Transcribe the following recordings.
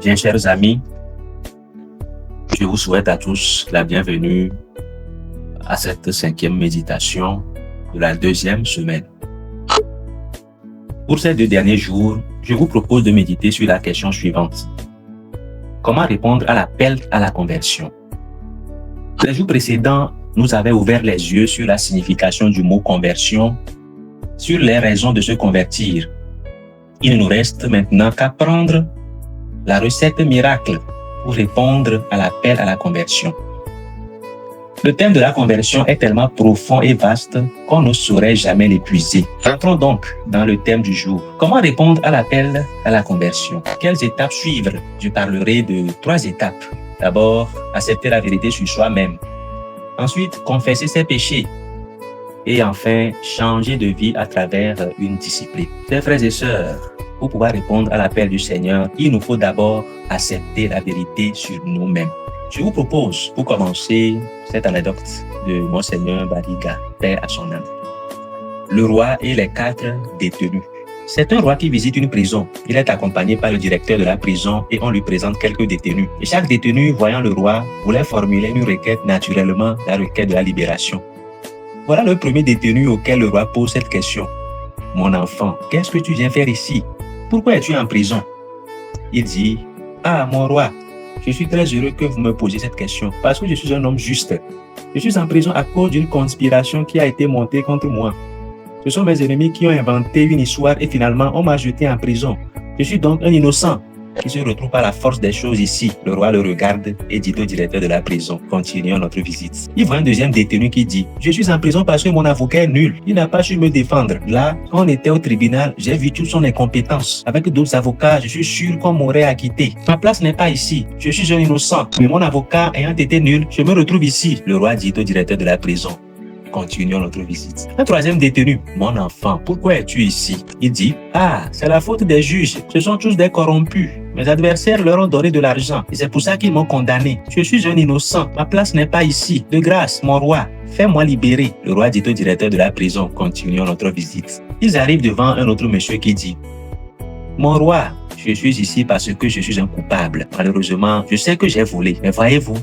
Bien, chers amis, je vous souhaite à tous la bienvenue à cette 5e méditation de la 2e semaine. Pour ces 2 derniers jours, je vous propose de méditer sur la question suivante. Comment répondre à l'appel à la conversion? Les jours précédents nous avaient ouvert les yeux sur la signification du mot conversion, sur les raisons de se convertir. Il ne nous reste maintenant qu'à prendre la recette miracle pour répondre à l'appel à la conversion. Le thème de la conversion est tellement profond et vaste qu'on ne saurait jamais l'épuiser. Rentrons donc dans le thème du jour. Comment répondre à l'appel à la conversion? Quelles étapes suivre? Je parlerai de 3 étapes. D'abord, accepter la vérité sur soi-même. Ensuite, confesser ses péchés. Et enfin, changer de vie à travers une discipline. Chers frères et sœurs, pour pouvoir répondre à l'appel du Seigneur, il nous faut d'abord accepter la vérité sur nous-mêmes. Je vous propose, pour commencer, cette anecdote de Monseigneur Badiga, Père à son âme. Le roi et les 4 détenus. C'est un roi qui visite une prison. Il est accompagné par le directeur de la prison et on lui présente quelques détenus. Et chaque détenu, voyant le roi, voulait formuler une requête, naturellement la requête de la libération. Voilà le premier détenu auquel le roi pose cette question. « Mon enfant, qu'est-ce que tu viens faire ici? Pourquoi es-tu en prison ?» Il dit, « Ah, mon roi, je suis très heureux que vous me posiez cette question parce que je suis un homme juste. Je suis en prison à cause d'une conspiration qui a été montée contre moi. Ce sont mes ennemis qui ont inventé une histoire et finalement on m'a jeté en prison. Je suis donc un innocent qui se retrouve par la force des choses ici. » Le roi le regarde et dit au directeur de la prison, continuons notre visite. Il voit un deuxième détenu qui dit, « Je suis en prison parce que mon avocat est nul. Il n'a pas su me défendre. Là, quand on était au tribunal, j'ai vu toute son incompétence. Avec d'autres avocats, je suis sûr qu'on m'aurait acquitté. Ma place n'est pas ici. Je suis un innocent. Mais mon avocat ayant été nul, je me retrouve ici. » Le roi dit au directeur de la prison, continuons notre visite. Un troisième détenu, « Mon enfant, pourquoi es-tu ici ?» Il dit, « Ah, c'est la faute des juges. Ce sont tous des corrompus. Mes adversaires leur ont donné de l'argent et c'est pour ça qu'ils m'ont condamné. Je suis un innocent. Ma place n'est pas ici. De grâce, mon roi, fais-moi libérer. » Le roi dit au directeur de la prison, continuons notre visite. Ils arrivent devant un autre monsieur qui dit, « Mon roi, je suis ici parce que je suis un coupable. Malheureusement, je sais que j'ai volé. Mais voyez-vous,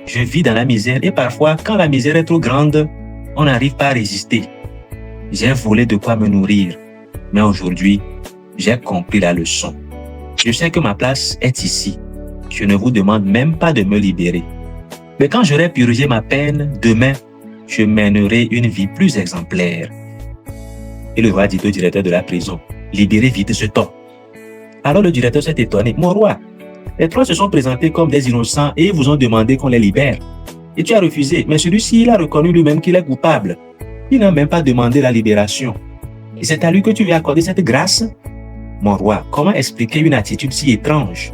je vis dans la misère et parfois, quand la misère est trop grande, on n'arrive pas à résister. J'ai volé de quoi me nourrir. Mais aujourd'hui, j'ai compris la leçon. Je sais que ma place est ici. Je ne vous demande même pas de me libérer. Mais quand j'aurai purgé ma peine, demain, je mènerai une vie plus exemplaire. » Et le roi dit au directeur de la prison, « Libérez vite ce temps. » Alors le directeur s'est étonné, « Mon roi, les 3 se sont présentés comme des innocents et vous ont demandé qu'on les libère. Et tu as refusé, mais celui-ci, il a reconnu lui-même qu'il est coupable. Il n'a même pas demandé la libération. Et c'est à lui que tu lui as accordé cette grâce? Mon roi, comment expliquer une attitude si étrange? »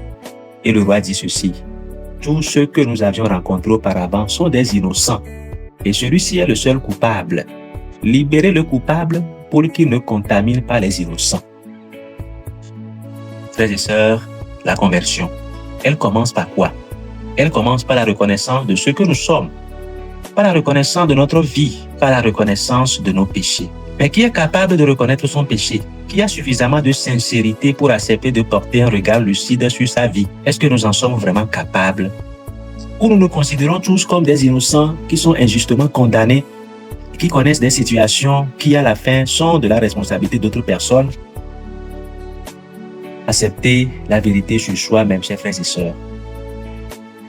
Et le roi dit ceci, « Tous ceux que nous avions rencontrés auparavant sont des innocents. Et celui-ci est le seul coupable. Libérez le coupable pour qu'il ne contamine pas les innocents. » Frères et sœurs, la conversion, elle commence par quoi? Elle commence par la reconnaissance de ce que nous sommes, par la reconnaissance de notre vie, par la reconnaissance de nos péchés. Mais qui est capable de reconnaître son péché? Qui a suffisamment de sincérité pour accepter de porter un regard lucide sur sa vie? Est-ce que nous en sommes vraiment capables? Ou nous nous considérons tous comme des innocents qui sont injustement condamnés, qui connaissent des situations qui, à la fin, sont de la responsabilité d'autres personnes? Accepter la vérité sur soi-même, chers frères et sœurs.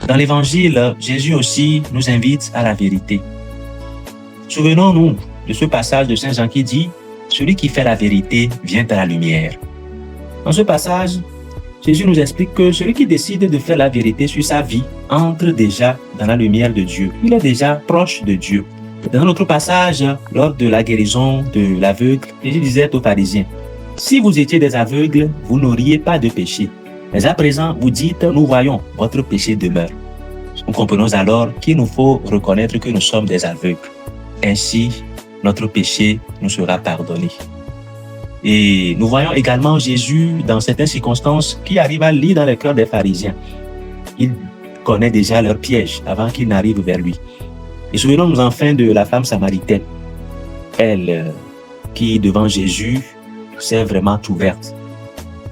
Dans l'Évangile, Jésus aussi nous invite à la vérité. Souvenons-nous de ce passage de Saint Jean qui dit « Celui qui fait la vérité vient à la lumière ». Dans ce passage, Jésus nous explique que celui qui décide de faire la vérité sur sa vie entre déjà dans la lumière de Dieu. Il est déjà proche de Dieu. Dans un autre passage, lors de la guérison de l'aveugle, Jésus disait aux pharisiens « Si vous étiez des aveugles, vous n'auriez pas de péché. Mais à présent, vous dites, nous voyons, votre péché demeure. » Nous comprenons alors qu'il nous faut reconnaître que nous sommes des aveugles. Ainsi, notre péché nous sera pardonné. Et nous voyons également Jésus, dans certaines circonstances, qui arrive à lire dans le cœur des pharisiens. Il connaît déjà leur piège avant qu'ils n'arrivent vers lui. Et souvenons-nous enfin de la femme samaritaine. Elle, qui devant Jésus, s'est vraiment ouverte.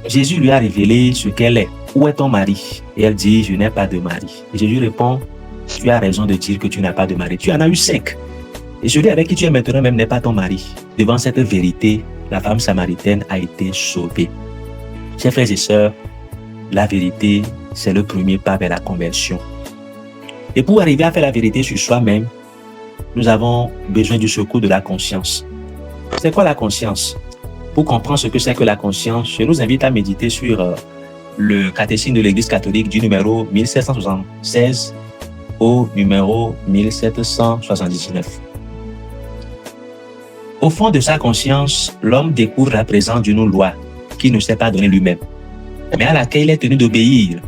Jésus lui a révélé ce qu'elle est. où est ton mari? Et elle dit, je n'ai pas de mari. Et Jésus répond, tu as raison de dire que tu n'as pas de mari. Tu en as eu 5. Et celui avec qui tu es maintenant même n'est pas ton mari. Devant cette vérité, la femme samaritaine a été sauvée. Chers frères et sœurs, la vérité, c'est le premier pas vers la conversion. Et pour arriver à faire la vérité sur soi-même, nous avons besoin du secours de la conscience. C'est quoi la conscience? Pour comprendre ce que c'est que la conscience, je nous invite à méditer sur le catéchisme de l'Église catholique du numéro 1776 au numéro 1779. Au fond de sa conscience, l'homme découvre la présence d'une loi qu'il ne s'est pas donnée lui-même, mais à laquelle il est tenu d'obéir.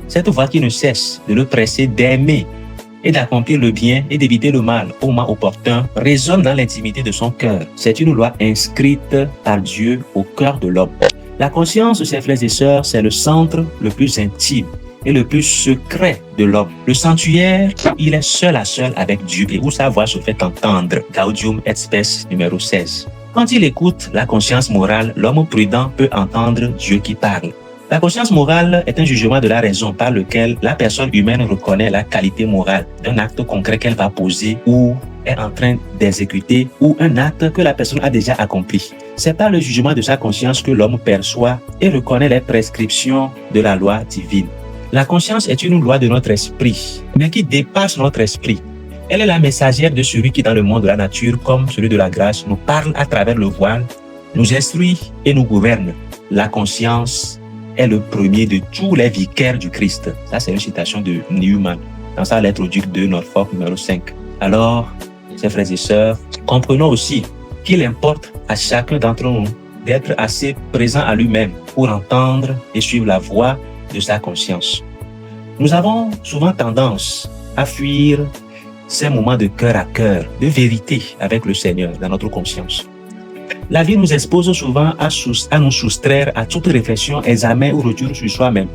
Cette voix qui ne cesse de le presser d'aimer et d'accomplir le bien et d'éviter le mal au moment opportun résonne dans l'intimité de son cœur. C'est une loi inscrite par Dieu au cœur de l'homme. La conscience, chers frères et sœurs, c'est le centre le plus intime et le plus secret de l'homme. Le sanctuaire, il est seul à seul avec Dieu et où sa voix se fait entendre. Gaudium et Spes numéro 16. Quand il écoute la conscience morale, l'homme prudent peut entendre Dieu qui parle. La conscience morale est un jugement de la raison par lequel la personne humaine reconnaît la qualité morale d'un acte concret qu'elle va poser ou est en train d'exécuter ou un acte que la personne a déjà accompli. C'est par le jugement de sa conscience que l'homme perçoit et reconnaît les prescriptions de la loi divine. La conscience est une loi de notre esprit, mais qui dépasse notre esprit. Elle est la messagère de celui qui, dans le monde de la nature, comme celui de la grâce, nous parle à travers le voile, nous instruit et nous gouverne. La conscience est le premier de tous les vicaires du Christ. Ça, c'est une citation de Newman dans sa lettre au duc de Norfolk, numéro 5. Alors, chers frères et sœurs, comprenons aussi qu'il importe à chacun d'entre nous d'être assez présent à lui-même pour entendre et suivre la voix de sa conscience. Nous avons souvent tendance à fuir ces moments de cœur à cœur, de vérité avec le Seigneur dans notre conscience. La vie nous expose souvent à nous soustraire à toute réflexion, examen ou retour sur soi-même.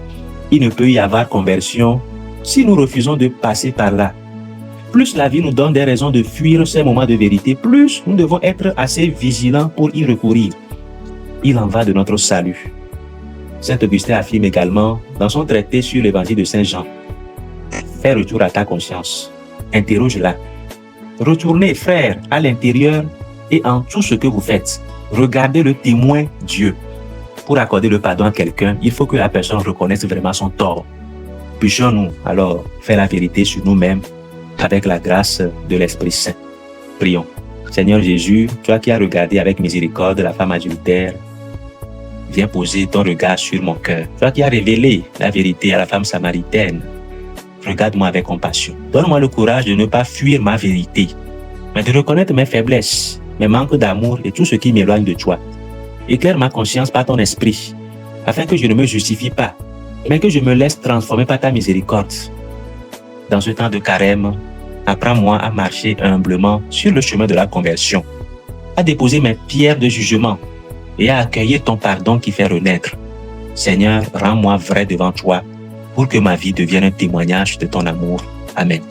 Il ne peut y avoir conversion si nous refusons de passer par là. Plus la vie nous donne des raisons de fuir ces moments de vérité, plus nous devons être assez vigilants pour y recourir. Il en va de notre salut. Saint Augustin affirme également dans son traité sur l'évangile de Saint Jean, « Fais retour à ta conscience, interroge-la. Retournez, frères, à l'intérieur et en tout ce que vous faites, regardez le témoin Dieu. Pour accorder le pardon à quelqu'un, il faut que la personne reconnaisse vraiment son tort. Puissions-nous alors faire la vérité sur nous-mêmes avec la grâce de l'Esprit Saint. Prions. Seigneur Jésus, toi qui as regardé avec miséricorde la femme adultère, viens poser ton regard sur mon cœur. Toi qui as révélé la vérité à la femme samaritaine, regarde-moi avec compassion. Donne-moi le courage de ne pas fuir ma vérité, mais de reconnaître mes faiblesses, mes manques d'amour et tout ce qui m'éloigne de toi. Éclaire ma conscience par ton esprit, afin que je ne me justifie pas, mais que je me laisse transformer par ta miséricorde. Dans ce temps de carême, apprends-moi à marcher humblement sur le chemin de la conversion, à déposer mes pierres de jugement et à accueillir ton pardon qui fait renaître. Seigneur, rends-moi vrai devant toi pour que ma vie devienne un témoignage de ton amour. Amen.